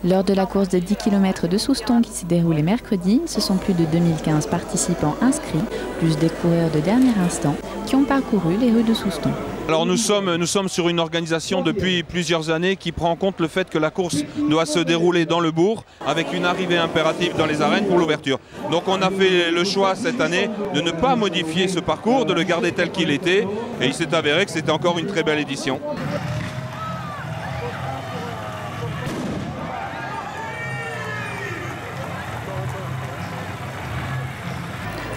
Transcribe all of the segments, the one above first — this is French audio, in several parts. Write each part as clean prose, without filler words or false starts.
Lors de la course de 10 km de Souston qui s'est déroulée mercredi, ce sont plus de 2015 participants inscrits, plus des coureurs de dernier instant, qui ont parcouru les rues de Souston. Alors nous sommes sur une organisation depuis plusieurs années qui prend en compte le fait que la course doit se dérouler dans le bourg avec une arrivée impérative dans les arènes pour l'ouverture. Donc on a fait le choix cette année de ne pas modifier ce parcours, de le garder tel qu'il était et il s'est avéré que c'était encore une très belle édition.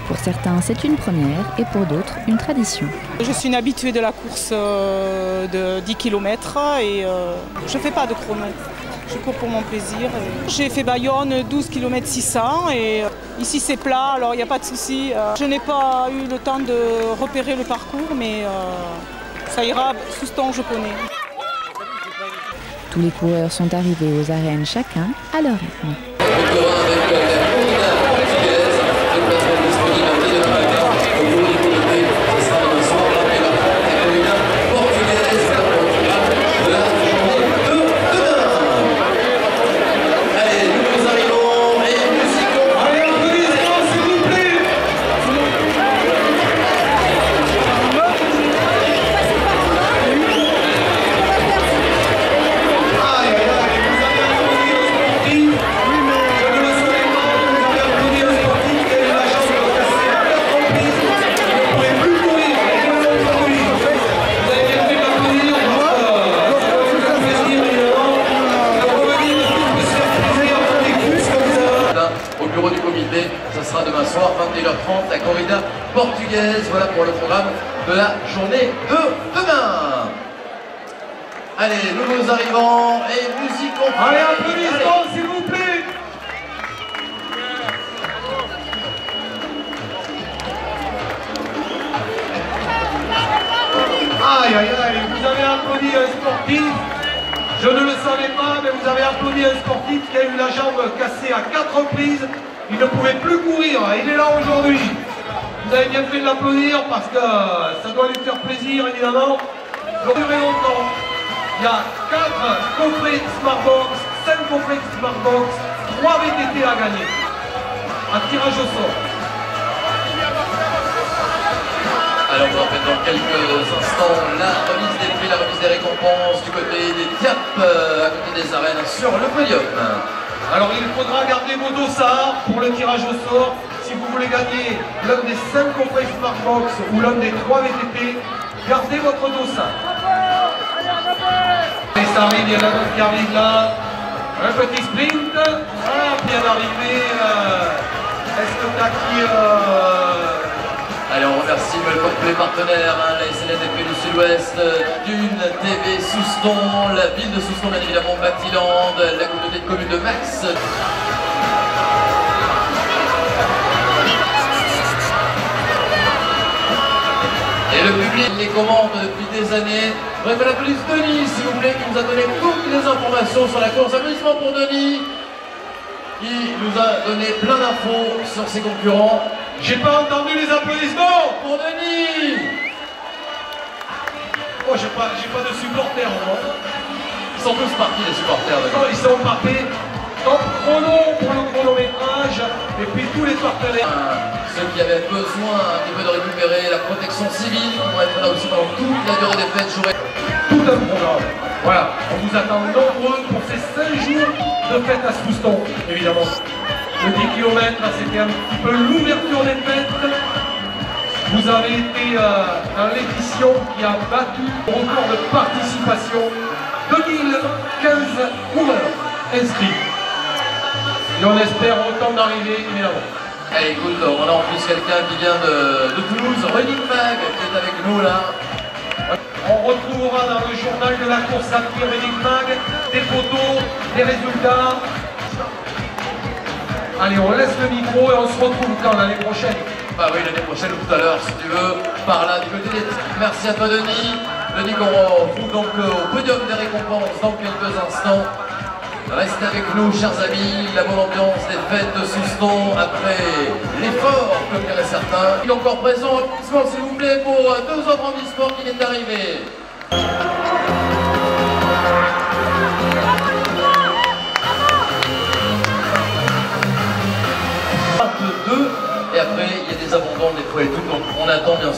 Pour certains, c'est une première et pour d'autres, une tradition. Je suis une habituée de la course de 10 km et je ne fais pas de chrono. Je cours pour mon plaisir. J'ai fait Bayonne 12 km 600 et ici c'est plat, alors il n'y a pas de souci. Je n'ai pas eu le temps de repérer le parcours, mais ça ira, Souston je connais. Tous les coureurs sont arrivés aux arènes chacun à leur rythme. Du comité, ça sera demain soir 21h30 la corrida portugaise. Voilà pour le programme de la journée de demain. Allez, nouveaux arrivants et musique. Allez, applaudissements s'il vous plaît. Aïe aïe aïe, vous avez applaudi un sportif. Je ne le savais pas, mais vous avez applaudi un sportif qui a eu la jambe cassée à 4 reprises. Il ne pouvait plus courir, il est là aujourd'hui. Vous avez bien fait de l'applaudir parce que ça doit lui faire plaisir évidemment. Ça va durer longtemps. Il y a 4 coffrets Smartbox, 5 coffrets Smartbox, 3 VTT à gagner. Un tirage au sort. Alors on va faire dans quelques instants la remise des prix, la remise des récompenses du côté des Diap, à côté des arènes sur le podium. Alors il faudra garder vos dossards pour le tirage au sort. Si vous voulez gagner l'un des 5 coffrets Smartbox ou l'un des 3 VTT, gardez votre dossard. Et ça arrive, il y en a d'autres qui arrivent là. Un petit sprint. Ah, bien arrivé. Est-ce que t'as qui Allez, on remercie tous les partenaires, la SNTP du Sud-Ouest, Dune TV Souston, la ville de Souston, bien évidemment, Batiland, la communauté de communes de Max. Et le public les commande depuis des années. Bref, la police Denis, s'il vous plaît, qui nous a donné toutes les informations sur la course. Applaudissements pour Denis, qui nous a donné plein d'infos sur ses concurrents. J'ai pas entendu les applaudissements pour Denis. Oh, j'ai pas de supporters moi. Ils sont tous partis les supporters. Oh, ils sont partis. Top chrono pour le chronométrage et puis tous les partenaires. Ceux qui avaient besoin un petit peu de récupérer la protection civile vont être là aussi pendant toute la durée des fêtes. Tout un programme. Voilà, on vous attend nombreux pour ces 5 jours de fête à Souston, évidemment. Le 10 km, c'était un petit peu l'ouverture des fêtes. Vous avez été dans l'édition qui a battu le record de participation. 2015 coureurs inscrits. Et on espère autant d'arrivées, évidemment. Allez, écoute, on a en plus quelqu'un qui vient de Toulouse, Running Mag, qui est avec nous là. On retrouvera dans le journal de la course à pied Running Mag des photos, des résultats. Allez, on laisse le micro et on se retrouve quand l'année prochaine? Bah oui, l'année prochaine ou tout à l'heure, si tu veux, par là, du côté des... Merci à toi, Denis. Denis qu'on retrouve donc au podium des récompenses dans quelques instants. Restez avec nous, chers amis, la bonne ambiance des fêtes de Souston après l'effort, comme diraient certains. Il est encore présent, applaudissements s'il vous plaît pour 2 autres handisports qui viennent d'arriver.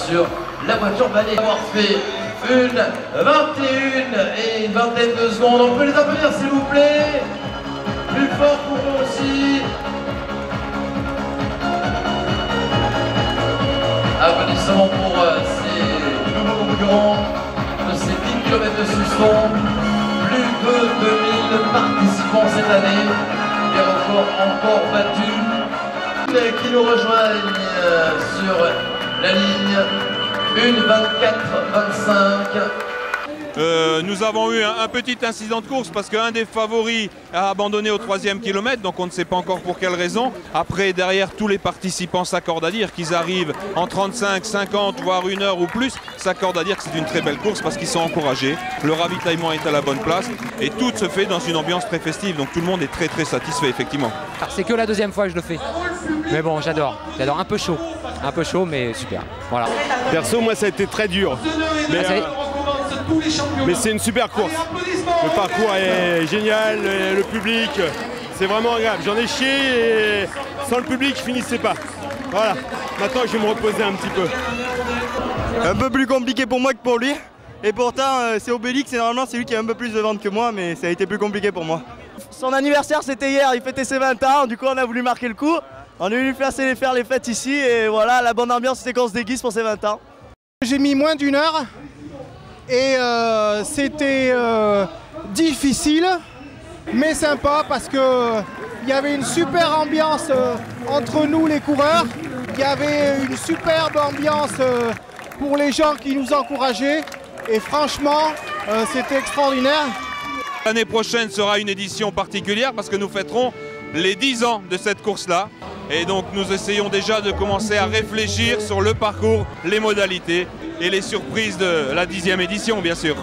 sur la voiture balai. Avoir fait une 21 et une vingtaine de secondes. On peut les applaudir s'il vous plaît. Plus fort pour eux aussi. Applaudissements pour ces nouveaux concurrents de ces 10 km de Souston. Plus de 2000 participants cette année. Des records encore battus. Qui nous rejoignent sur la ligne. Une 24-25. Nous avons eu un petit incident de course parce qu'un des favoris a abandonné au 3e kilomètre, donc on ne sait pas encore pour quelle raison. Après, derrière, tous les participants s'accordent à dire qu'ils arrivent en 35, 50, voire 1 heure ou plus, s'accordent à dire que c'est une très belle course parce qu'ils sont encouragés. Le ravitaillement est à la bonne place et tout se fait dans une ambiance très festive, donc tout le monde est très très satisfait effectivement. C'est que la 2e fois que je le fais, mais bon, j'adore, un peu chaud mais super, voilà. Perso, moi ça a été très dur, mais c'est une super course. Le parcours est génial, le public, c'est vraiment agréable. J'en ai chié et sans le public, je finissais pas. Voilà, maintenant je vais me reposer un petit peu. Un peu plus compliqué pour moi que pour lui. Et pourtant, c'est Obélix et normalement c'est lui qui a un peu plus de ventes que moi, mais ça a été plus compliqué pour moi. Son anniversaire c'était hier, il fêtait ses 20 ans, du coup on a voulu marquer le coup. On est venu faire les fêtes ici et voilà, la bonne ambiance c'était qu'on se déguise pour ses 20 ans. J'ai mis moins d'1 heure et c'était difficile mais sympa parce que il y avait une super ambiance entre nous les coureurs, il y avait une superbe ambiance pour les gens qui nous encourageaient et franchement c'était extraordinaire. L'année prochaine sera une édition particulière parce que nous fêterons les 10 ans de cette course-là. Et donc nous essayons déjà de commencer à réfléchir sur le parcours, les modalités et les surprises de la 10e édition bien sûr.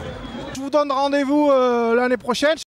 Je vous donne rendez-vous l'année prochaine.